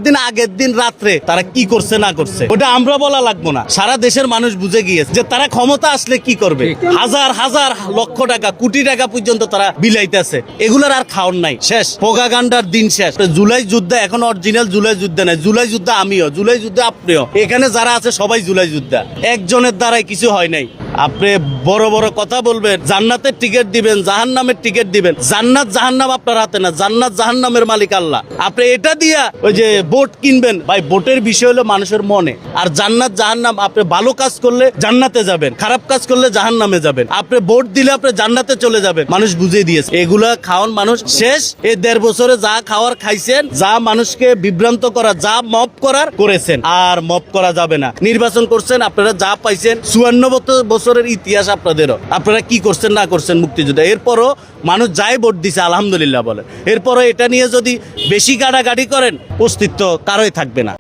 দিন আগের দিন রাত্রে তারা কি করছে না করছে ওটা আমরা বলা লাগবো না, সারা দেশের মানুষ বুঝে গিয়েছে যে তারা ক্ষমতা আসলে কি করবে। হাজার হাজার লক্ষ টাকা কোটি টাকা পর্যন্ত তারা বিলাইতেছে, এগুলার আর খাওয়ার নাই, শেষ প্রোপাগান্ডার দিন শেষ। জুলাই যুদ্ধ এখন অরিজিনাল জুলাই যুদ্ধ নাই, জুলাই যুদ্ধ আমিও, জুলাই যুদ্ধ আপনিও, এখানে যারা আছে সবাই জুলাই যুদ্ধ, একজনের দ্বারাই কিছু হয় নাই। আপনি বড় বড় কথা বলবেন, জান্নাতের টিকিট দিবেন, জাহান্নামের টিকিট দিবেন, জান্নাত জাহান্নাম আপনার হাতে না, জান্নাত জাহান্নামের মালিক আল্লাহ। আপনি এটা দিয়া ওই যে ভোট কিনবেন, ভাই ভোটের বিষয় হলো মানুষের মনে, আর জান্নাত জাহান্নাম আপনি ভালো কাজ করলে জান্নাতে যাবেন, খারাপ কাজ করলে জাহান্নামে যাবেন। আপনি ভোট দিলে আপনি জান্নাতে চলে যাবেন, মানুষ বুঝিয়ে দিয়েছে। এগুলা খাওয়ান মানুষ শেষ। এই 1.5 বছরে যা খাওয়ার খাইছেন, যা মানুষকে বিভ্রান্ত করা, যা মপ করার করেছেন, আর মপ করা যাবে না। নির্বাচন করছেন, আপনারা যা পাইছেন, 54 বছরের ইতিহাস আপনাদেরও, আপনারা কি করছেন না করছেন মুক্তিযুদ্ধে। এরপরও মানুষ যাই ভোট দিছে আলহামদুলিল্লাহ বলে, এরপরও এটা নিয়ে যদি বেশি গাড়াগাড়ি করেন অস্তিত্ব কারোই থাকবে না।